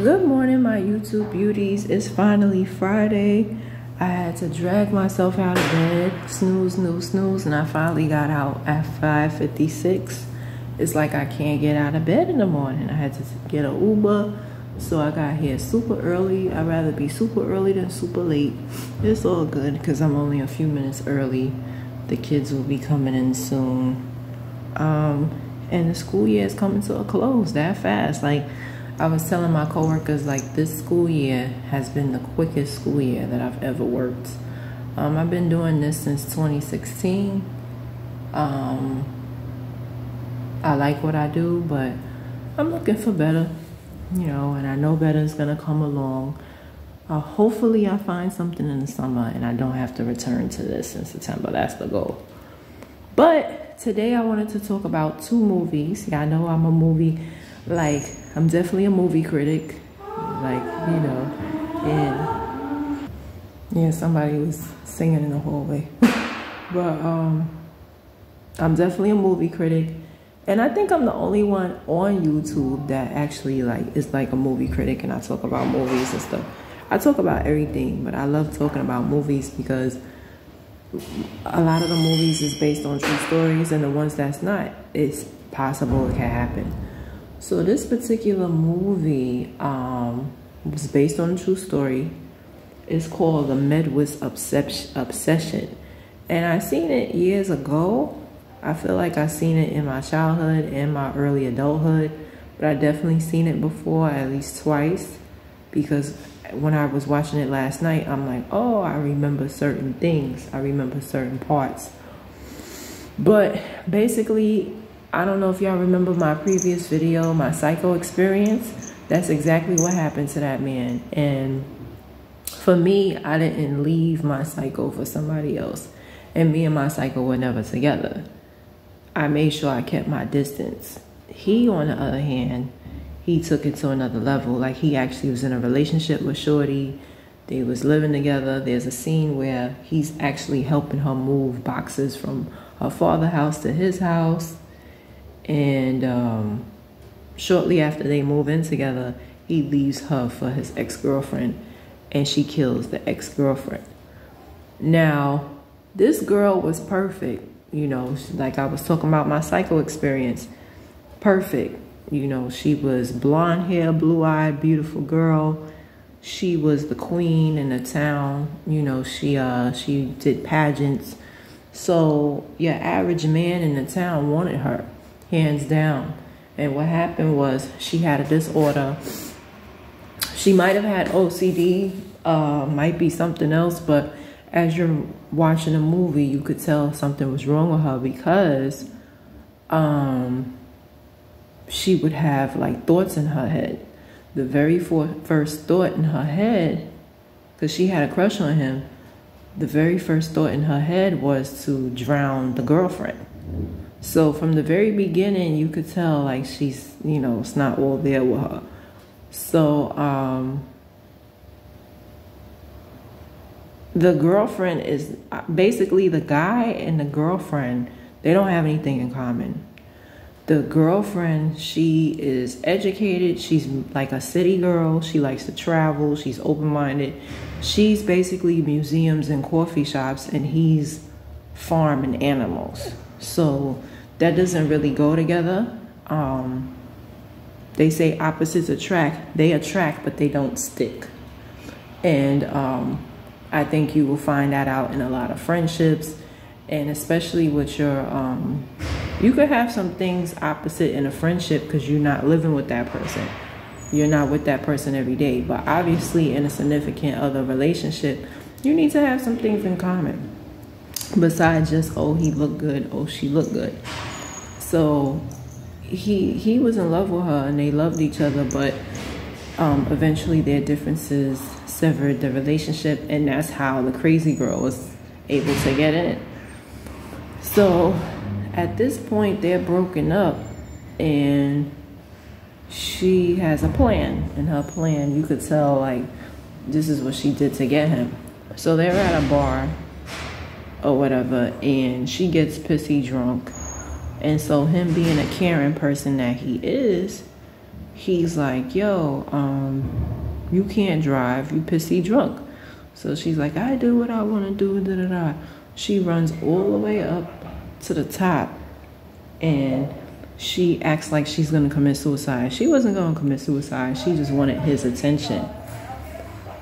Good morning, my YouTube beauties. It's finally Friday. I had to drag myself out of bed, snooze, and I finally got out at 5:56. It's like I can't get out of bed in the morning. I had to get an Uber, so I got here super early. I'd rather be super early than super late. It's all good because I'm only a few minutes early. The kids will be coming in soon. And the school year is coming to a close that fast. Like, I was telling my coworkers, like, this school year has been the quickest school year that I've ever worked. I've been doing this since 2016. I like what I do, but I'm looking for better, you know, and I know better is gonna come along. Hopefully I find something in the summer and I don't have to return to this in September. That's the goal. But today I wanted to talk about two movies. Yeah, I know I'm a movie, I'm definitely a movie critic, and yeah, somebody was singing in the hallway. But I'm definitely a movie critic, and I think I'm the only one on YouTube that actually is like a movie critic, and I talk about movies and stuff. I talk about everything, but I love talking about movies because a lot of the movies is based on true stories, and the ones that's not, it's possible it can happen. So this particular movie was based on a true story. It's called The Midwest Obsession. And I seen it years ago. I feel like I seen it in my childhood and my early adulthood, but I definitely seen it before at least twice, because when I was watching it last night, I'm like, oh, I remember certain things. I remember certain parts. But basically, I don't know if y'all remember my previous video, my psycho experience. That's exactly what happened to that man. And for me, I didn't leave my psycho for somebody else. And me and my psycho were never together. I made sure I kept my distance. He, on the other hand, he took it to another level. Like, he actually was in a relationship with Shorty. They was living together. There's a scene where he's actually helping her move boxes from her father's house to his house. And shortly after they move in together, he leaves her for his ex-girlfriend, and she kills the ex-girlfriend. Now, this girl was perfect, you know, like I was talking about my psycho experience. Perfect. You know, she was blonde hair, blue-eyed, beautiful girl. She was the queen in the town. You know, she did pageants. So your average man in the town wanted her, hands down. And what happened was, she had a disorder. She might have had OCD, might be something else, but as you're watching a movie, you could tell something was wrong with her, because she would have like thoughts in her head. The very first thought in her head, because she had a crush on him, the very first thought in her head was to drown the girlfriend. So from the very beginning, you could tell, like, she's, you know, it's not all there with her. So the girlfriend is basically, the guy and the girlfriend, they don't have anything in common. The girlfriend, she is educated. She's like a city girl. She likes to travel. She's open-minded. She's basically museums and coffee shops, and he's farming animals. So that doesn't really go together. They say opposites attract. They attract, but they don't stick. And I think you will find that out in a lot of friendships, and especially with your you could have some things opposite in a friendship because you're not living with that person. You're not with that person every day. But obviously in a significant other relationship, you need to have some things in common. Besides just, oh, he looked good, oh, she looked good. So he was in love with her, and they loved each other, but eventually their differences severed the relationship, and that's how the crazy girl was able to get in. So at this point, they're broken up, and she has a plan. And her plan, you could tell, like, this is what she did to get him. So they're at a bar or whatever, and she gets pissy drunk. And so him being a caring person that he is, he's like, yo, you can't drive, you pissy drunk. So she's like, I do what I want to do, da da da. She runs all the way up to the top and she acts like she's gonna commit suicide. She wasn't gonna commit suicide, she just wanted his attention.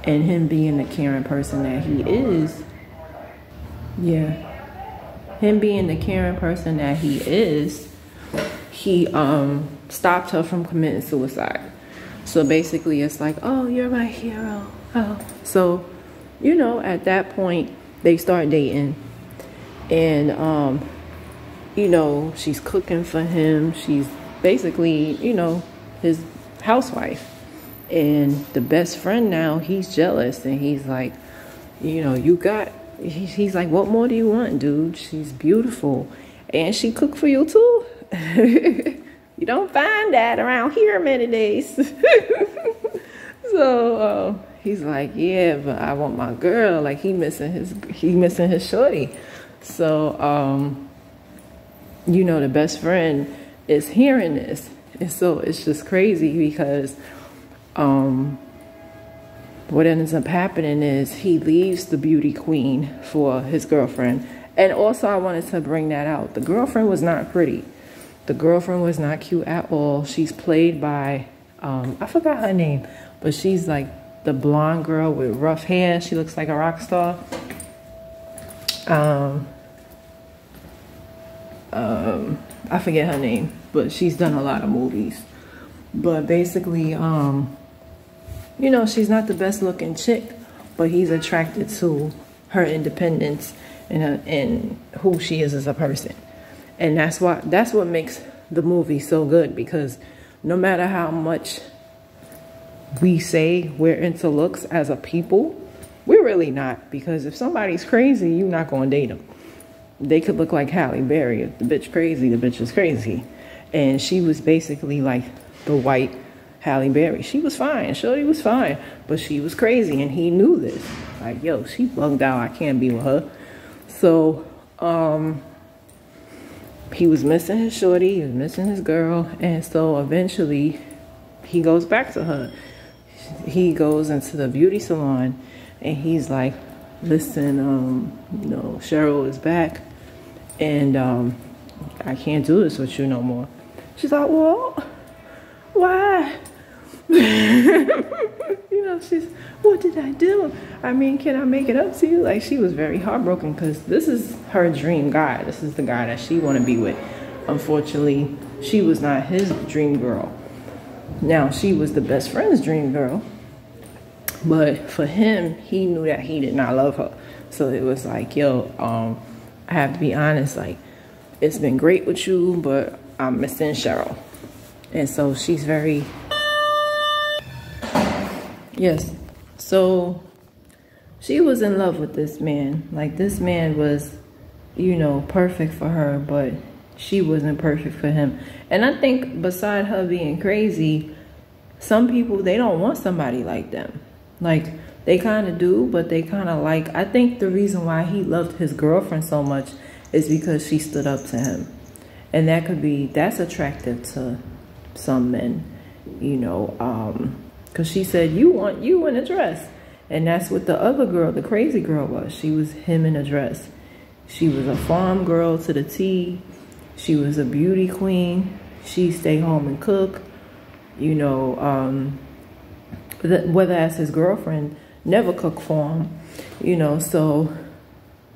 And him being the caring person that he is, him being the caring person that he is, he stopped her from committing suicide. So basically it's like, oh, you're my hero. Oh. So, you know, at that point they start dating. And you know, she's cooking for him. She's basically, you know, his housewife. And the best friend now, he's jealous. And he's like, you know, he's like, what more do you want, dude? She's beautiful. And she cooked for you too. You don't find that around here many days. So he's like, yeah, but I want my girl. Like he missing his shorty. So you know, the best friend is hearing this. And so it's just crazy because what ends up happening is he leaves the beauty queen for his girlfriend. And also I wanted to bring that out. The girlfriend was not pretty. The girlfriend was not cute at all. She's played by, I forgot her name, but she's like the blonde girl with rough hair. She looks like a rock star. I forget her name, but she's done a lot of movies. But basically, you know, she's not the best looking chick, but he's attracted to her independence and who she is as a person. And that's what makes the movie so good, because no matter how much we say we're into looks as a people, we're really not. Because if somebody's crazy, you're not going to date them. They could look like Halle Berry. If the bitch crazy, the bitch is crazy. And she was basically like the white Halle Berry. She was fine. Shorty was fine. But she was crazy, and he knew this. Like, yo, she bugged out. I can't be with her. So, he was missing his shorty. He was missing his girl. And so eventually, he goes back to her. He goes into the beauty salon, and he's like, listen, you know, Cheryl is back. And I can't do this with you no more. She's like, well, why? You know, what did I do? I mean, can I make it up to you? Like, she was very heartbroken because this is her dream guy. This is the guy that she want to be with. Unfortunately, she was not his dream girl. Now, she was the best friend's dream girl. But for him, he knew that he did not love her. So it was like, yo, I have to be honest, like, it's been great with you, but I'm missing Cheryl. And so she's very, yes. So she was in love with this man. Like, this man was, you know, perfect for her, but she wasn't perfect for him. And I think beside her being crazy, some people, they don't want somebody like them. Like, they kind of do, but they kind of like, I think the reason why he loved his girlfriend so much is because she stood up to him. And that could be, that's attractive to some men, you know, because she said, you want you in a dress. And that's what the other girl, the crazy girl, was. She was him in a dress. She was a farm girl to the T. She was a beauty queen. She stayed home and cook, you know, whether as his girlfriend, never cooked for him, you know, so,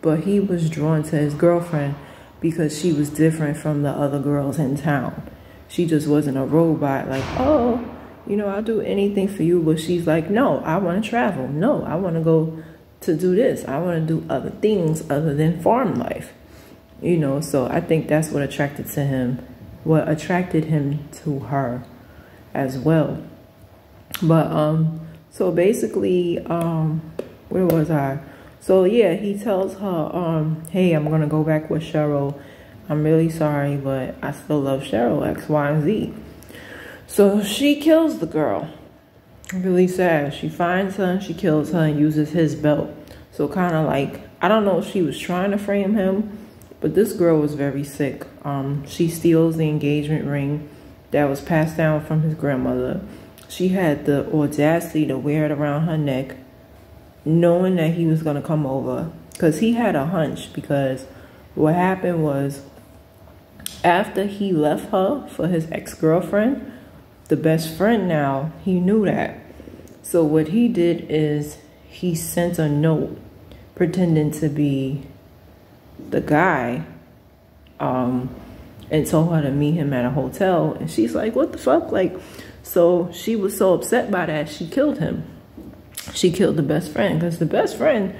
but he was drawn to his girlfriend because she was different from the other girls in town. She just wasn't a robot, like, oh, you know, I'll do anything for you, but she's like, no, I want to travel. No, I want to go to do this. I want to do other things other than farm life, you know, so I think that's what attracted him to her as well. But, so basically, where was I? So yeah, he tells her, hey, I'm going to go back with Cheryl. I'm really sorry, but I still love Cheryl, X, Y, and Z. So she kills the girl. Really sad. She finds her, she kills her, and uses his belt. So kind of like, I don't know if she was trying to frame him, but this girl was very sick. She steals the engagement ring that was passed down from his grandmother. She had the audacity to wear it around her neck, knowing that he was going to come over. Because he had a hunch, because what happened was, after he left her for his ex-girlfriend, the best friend now, he knew that. So what he did is he sent a note pretending to be the guy, and told her to meet him at a hotel. And she's like, what the fuck? Like, so she was so upset by that, she killed him. She killed the best friend, because the best friend,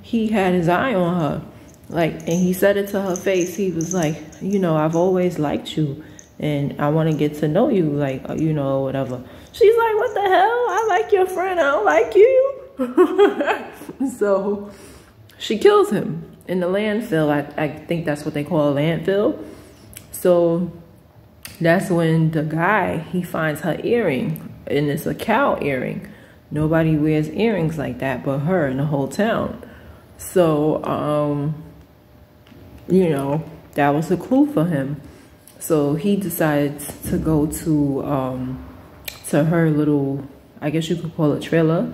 he had his eye on her. Like, and he said it to her face. He was like, you know, I've always liked you, and I want to get to know you, like, you know, whatever. She's like, what the hell? I like your friend, I don't like you. So she kills him in the landfill. I think that's what they call a landfill. So that's when the guy, he finds her earring, and it's a cow earring. Nobody wears earrings like that but her in the whole town. So, you know, that was a clue for him. So he decides to go to her little, I guess you could call it, trailer.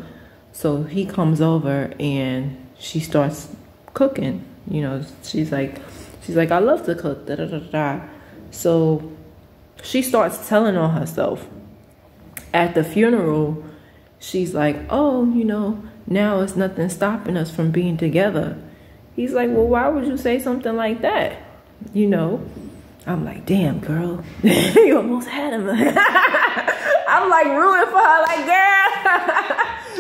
So he comes over and she starts cooking. You know, she's like, I love to cook, da da da da. So she starts telling on herself. At the funeral, she's like, oh, you know, now it's nothing stopping us from being together. He's like, well, why would you say something like that? You know, I'm like, damn, girl, you almost had him. I'm like rooting for her, like,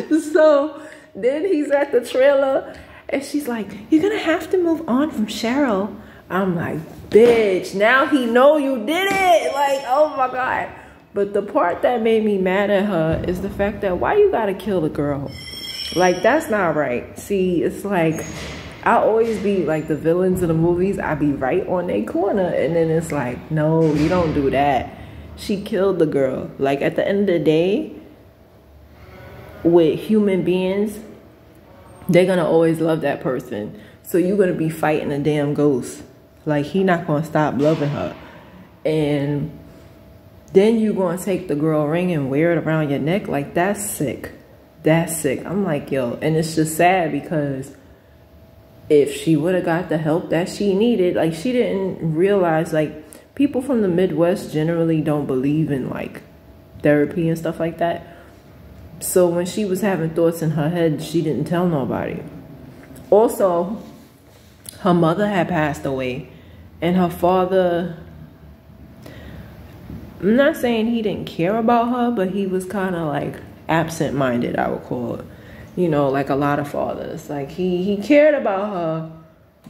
girl. So then he's at the trailer and she's like, you're gonna have to move on from Cheryl. I'm like, bitch, now he know you did it. Like, oh my God. But the part that made me mad at her is the fact that why you gotta kill the girl? Like, that's not right. See, it's like, I always be like the villains of the movies. I be right on their corner. And then it's like, no, you don't do that. She killed the girl. Like, at the end of the day, with human beings, they're gonna always love that person. So you're gonna be fighting a damn ghost. Like, he not gonna stop loving her. And then you gonna take the girl ring and wear it around your neck? Like, that's sick. That's sick. I'm like, yo. And it's just sad because if she would have got the help that she needed, like, she didn't realize, like, people from the Midwest generally don't believe in, like, therapy and stuff like that. So when she was having thoughts in her head, she didn't tell nobody. Also, her mother had passed away, and her father, I'm not saying he didn't care about her, but he was kind of like absent-minded, I would call it. You know, like a lot of fathers. Like, he cared about her,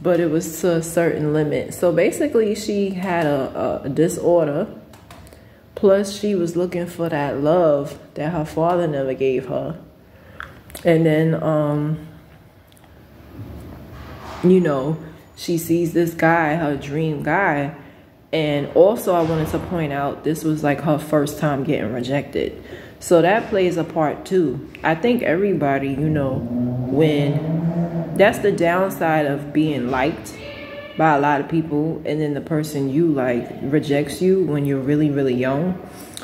but it was to a certain limit. So basically, she had a disorder. Plus, she was looking for that love that her father never gave her. And then, you know, she sees this guy, her dream guy. And also, I wanted to point out, this was like her first time getting rejected. So that plays a part too. I think everybody, you know, when that's the downside of being liked by a lot of people, and then the person you like rejects you when you're really, really young.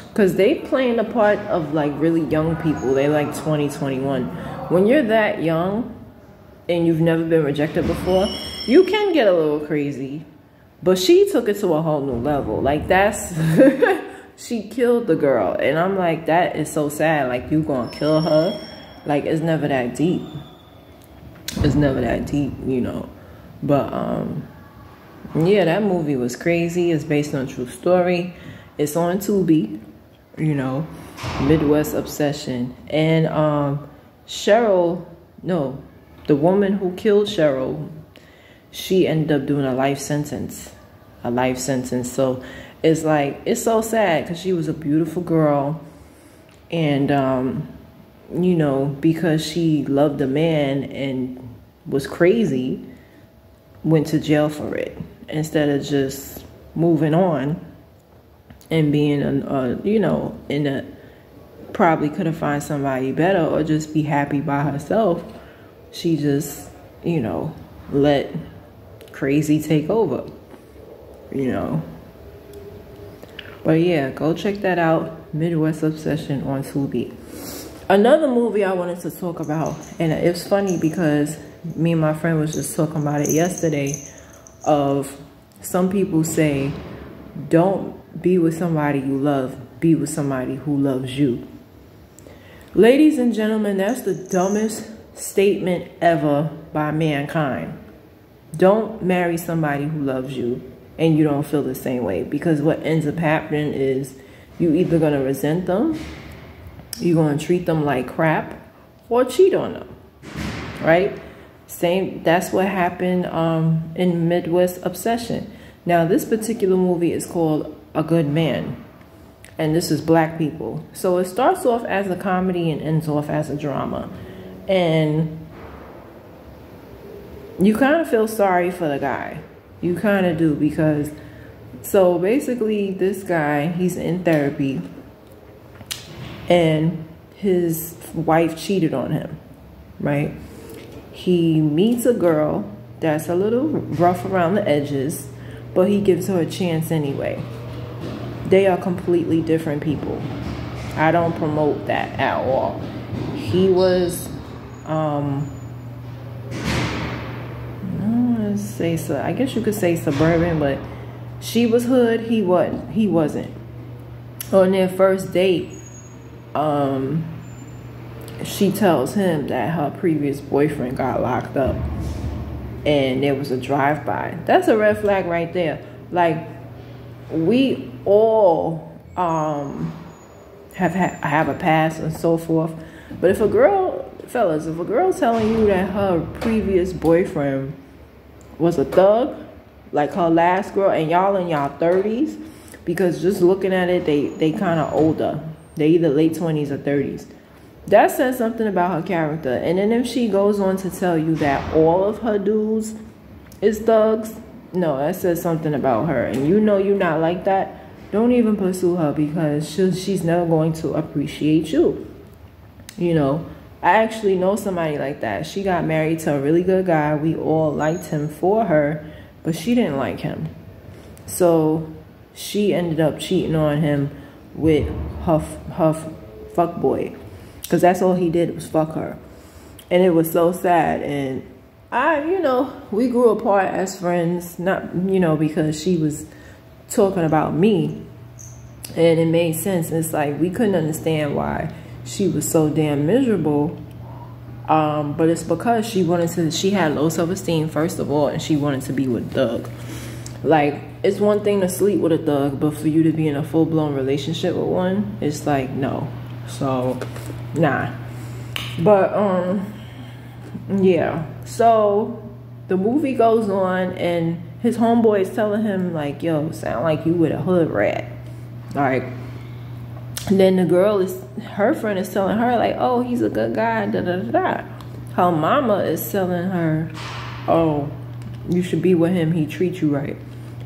Because they playing the part of like really young people. They like 20, 21. When you're that young and you've never been rejected before, you can get a little crazy. But she took it to a whole new level. Like, that's... She killed the girl. And I'm like, that is so sad. Like, you gonna kill her? Like, it's never that deep. It's never that deep, you know. But, yeah, that movie was crazy. It's based on a true story. It's on Tubi, you know. Midwest Obsession. And, Cheryl, no, the woman who killed Cheryl, she ended up doing a life sentence. A life sentence. So it's like, it's so sad because she was a beautiful girl. And, you know, because she loved a man and was crazy, went to jail for it. Instead of just moving on and being, you know, in a, probably could have found somebody better or just be happy by herself. She just, you know, let crazy take over, you know. But yeah, go check that out. Midwest Obsession on Tubi. Another movie I wanted to talk about, and it's funny because me and my friend was just talking about it yesterday, of some people say, don't be with somebody you love, be with somebody who loves you. Ladies and gentlemen, that's the dumbest statement ever by mankind. Don't marry somebody who loves you and you don't feel the same way, because what ends up happening is you either gonna resent them, you're gonna treat them like crap, or cheat on them, right? That's what happened in Midwest Obsession. Now, this particular movie is called A Good Man, and this is black people. So it starts off as a comedy and ends off as a drama. And you kind of feel sorry for the guy. You kind of do, because so basically this guy, he's in therapy and his wife cheated on him, right? He meets a girl that's a little rough around the edges, but he gives her a chance anyway. They are completely different people. I don't promote that at all. He was, I guess you could say suburban, but she was hood, he wasn't. On their first date, she tells him that her previous boyfriend got locked up and there was a drive-by. That's a red flag right there. Like, we all have a past and so forth, but if a girl, fellas, if a girl telling you that her previous boyfriend was a thug, like her last girl, and y'all in y'all 30s, because just looking at it, they kind of older. They either late 20s or 30s. That says something about her character. And then if she goes on to tell you that all of her dudes is thugs, no, that says something about her. And you know you're not like that, don't even pursue her, because she's never going to appreciate you. You know, I actually know somebody like that. She got married to a really good guy. We all liked him for her, but she didn't like him. So she ended up cheating on him with her fuck boy, because that's all he did was fuck her. And it was so sad. And you know, we grew apart as friends, not, you know, because she was talking about me, and it made sense. It's like we couldn't understand why she was so damn miserable, but it's because she had low self-esteem, first of all, and she wanted to be with a thug. Like, it's one thing to sleep with a thug, but for you to be in a full-blown relationship with one, it's like, no. So, nah. But, yeah. So, the movie goes on, and his homeboy is telling him, like, yo, sound like you with a hood rat. Like, and then the girl her friend is telling her, like, oh, he's a good guy, da-da-da-da. Her mama is telling her, oh, you should be with him, he treats you right.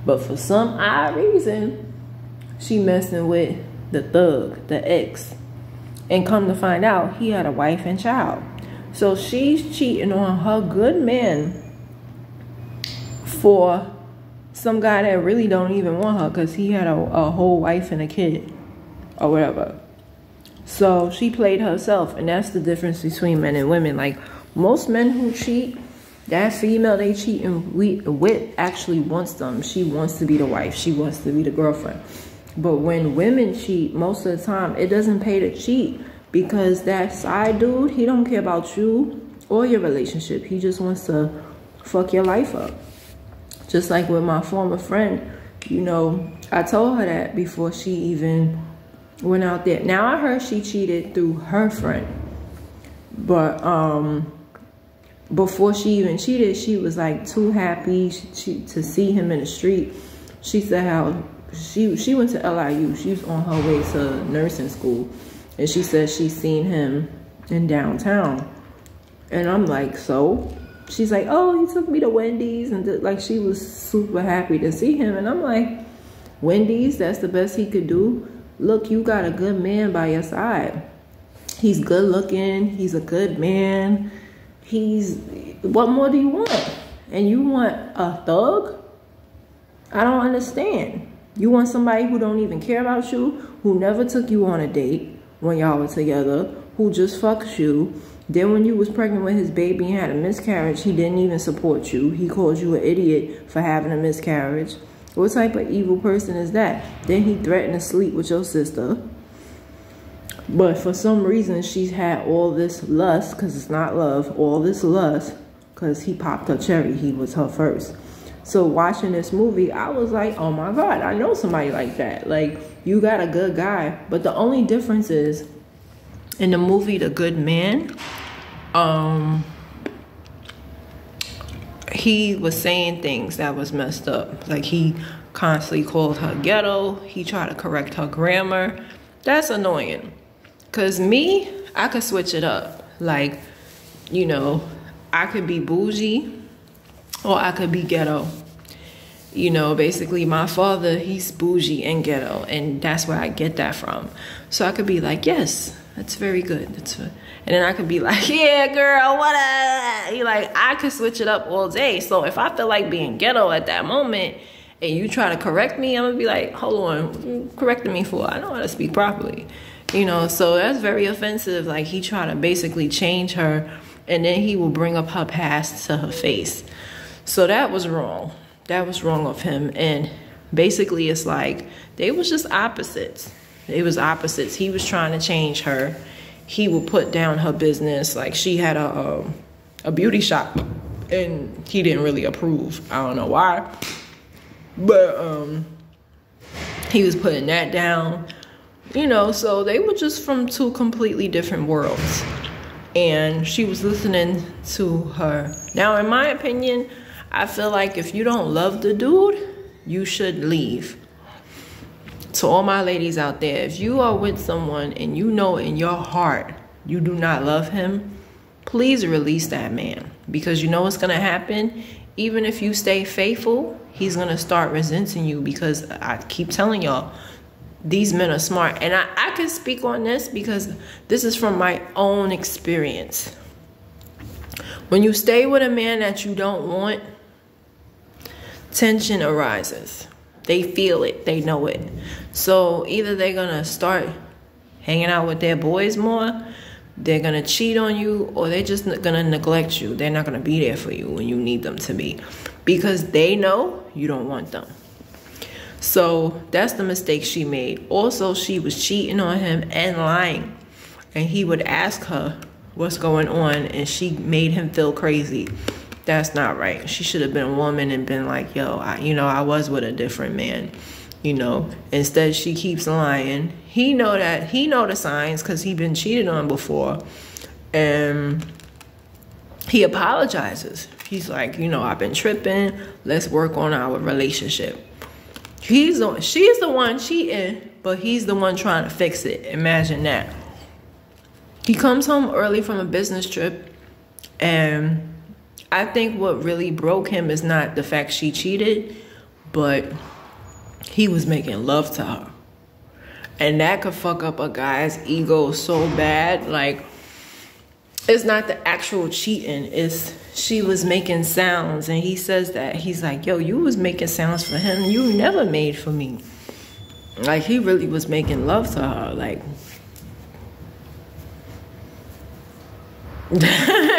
But for some odd reason, she messing with the thug, the ex. And come to find out, he had a wife and child. So she's cheating on her good man for some guy that really don't even want her, because he had a whole wife and a kid or whatever. So she played herself, and that's the difference between men and women. Like, most men who cheat, that female they cheating with actually wants them. She wants to be the wife. She wants to be the girlfriend. But when women cheat, most of the time, it doesn't pay to cheat, because that side dude, he don't care about you or your relationship. He just wants to fuck your life up. Just like with my former friend, you know, I told her that before she even went out there. Now, I heard she cheated through her friend. But before she even cheated, she was like too happy to see him in the street. She said how she went to LIU. She was on her way to nursing school. And she said she seen him in downtown. And I'm like, so? She's like, oh, he took me to Wendy's. And like, she was super happy to see him. And I'm like, Wendy's, that's the best he could do? Look, you got a good man by your side. He's good looking. He's a good man. What more do you want? And you want a thug? I don't understand. You want somebody who don't even care about you, who never took you on a date when y'all were together, who just fucks you. Then when you was pregnant with his baby and had a miscarriage, he didn't even support you. He called you an idiot for having a miscarriage. What type of evil person is that? Then he threatened to sleep with your sister. But for some reason, she's had all this lust, because it's not love, all this lust, because he popped her cherry. He was her first. So watching this movie, I was like, oh my God, I know somebody like that. Like, you got a good guy. But the only difference is, in the movie The Good Man, he was saying things that was messed up. Like, he constantly called her ghetto. He tried to correct her grammar. That's annoying. Because me, I could switch it up. Like, you know, I could be bougie or I could be ghetto. You know, basically my father, he's bougie and ghetto, and that's where I get that from. So I could be like, yes, that's very good. And then I could be like, yeah, girl, what? You like, I could switch it up all day. So if I feel like being ghetto at that moment and you try to correct me, I'm gonna be like, hold on, what you correcting me for? I know how to speak properly. You know, so that's very offensive. Like, he tried to basically change her, and then he will bring up her past to her face. So that was wrong. That was wrong of him. And basically it's like, they was just opposites. They was opposites. He was trying to change her. He would put down her business. Like, she had a beauty shop, and he didn't really approve. I don't know why. But he was putting that down. You know, so they were just from two completely different worlds. And she was listening to her. Now, in my opinion, I feel like if you don't love the dude, you should leave. To all my ladies out there, if you are with someone and you know in your heart you do not love him, please release that man. Because you know what's going to happen? Even if you stay faithful, he's going to start resenting you. Because I keep telling y'all, these men are smart. And I can speak on this because this is from my own experience. When you stay with a man that you don't want, tension arises. They feel it. They know it. So either they're going to start hanging out with their boys more, they're going to cheat on you, or they're just going to neglect you. They're not going to be there for you when you need them to be, because they know you don't want them. So that's the mistake she made. Also, she was cheating on him and lying. And he would ask her what's going on, and she made him feel crazy. That's not right. She should have been a woman and been like, yo, I was with a different man. You know, instead she keeps lying. He know the signs because he been cheated on before. And he apologizes. He's like, I've been tripping. Let's work on our relationship. She's the one cheating, but he's the one trying to fix it. Imagine that. He comes home early from a business trip, and I think what really broke him is not the fact she cheated, but he was making love to her. And that could fuck up a guy's ego so bad. Like, it's not the actual cheating, it's she was making sounds. And he says that, he's like, yo, you was making sounds for him, you never made for me. Like, he really was making love to her. Like,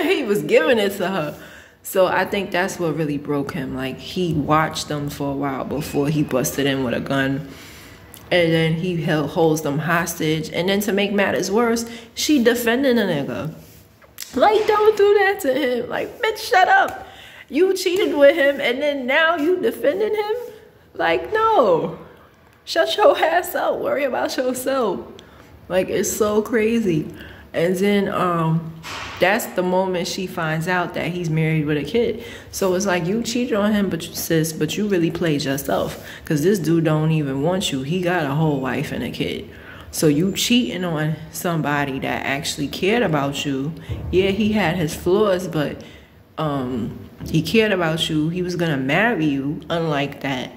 he was giving it to her. So I think that's what really broke him. Like, he watched them for a while before he busted in with a gun. And then he holds them hostage. And then to make matters worse, she defended a nigga. Like, don't do that to him. Like, bitch, shut up. You cheated with him and then now you defending him? Like, no. Shut your ass up. Worry about yourself. Like, it's so crazy. And then that's the moment she finds out that he's married with a kid. So it's like, you cheated on him, but you really played yourself. Because this dude don't even want you. He got a whole wife and a kid. So you cheating on somebody that actually cared about you. Yeah, he had his flaws, but he cared about you. He was going to marry you, unlike that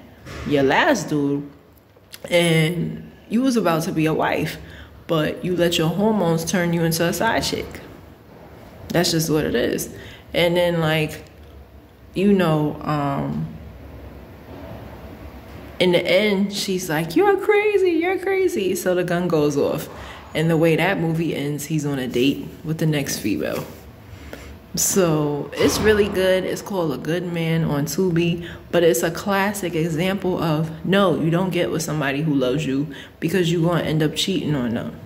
your last dude. And you was about to be a wife, but you let your hormones turn you into a side chick. That's just what it is. And then, like, In the end, she's like, you're crazy, you're crazy. So the gun goes off. And the way that movie ends, he's on a date with the next female. So it's really good. It's called A Good Man on Tubi. But it's a classic example of, no, you don't get with somebody who loves you because you're going to end up cheating on them.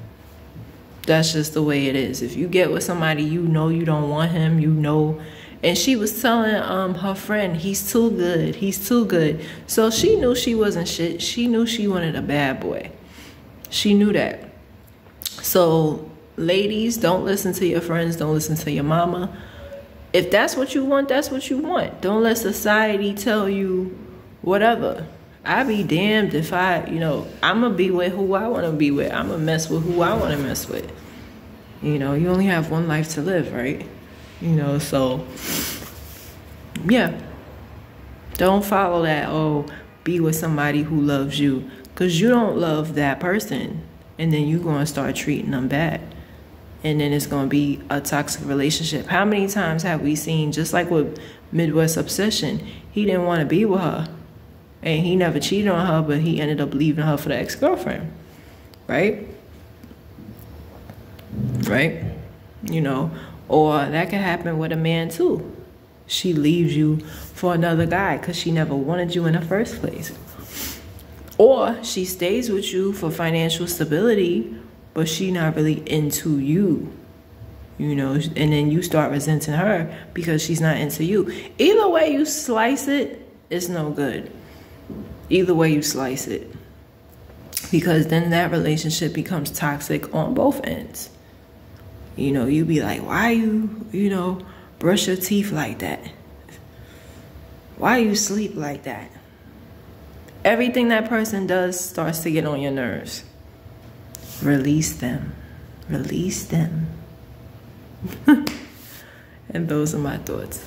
That's just the way it is. If you get with somebody, you know you don't want him, you know. And she was telling her friend, he's too good, he's too good. So she knew she wasn't shit. She knew she wanted a bad boy. She knew that. So ladies, don't listen to your friends, don't listen to your mama. If that's what you want, that's what you want. Don't let society tell you whatever. I be damned if I'm going to be with who I want to be with. I'm going to mess with who I want to mess with. You know, you only have one life to live, right? You know, so, yeah. Don't follow that, oh, be with somebody who loves you. Because you don't love that person. And then you're going to start treating them bad. And then it's going to be a toxic relationship. How many times have we seen, just like with Midwest Obsession, he didn't want to be with her. And he never cheated on her, but he ended up leaving her for the ex-girlfriend. Right? Right? You know, or that can happen with a man too. She leaves you for another guy because she never wanted you in the first place. Or she stays with you for financial stability, but she not really into you. You know, and then you start resenting her because she's not into you. Either way you slice it, it's no good. Either way you slice it. Because then that relationship becomes toxic on both ends. You know, you be like, why you brush your teeth like that? Why you sleep like that? Everything that person does starts to get on your nerves. Release them. Release them. And those are my thoughts.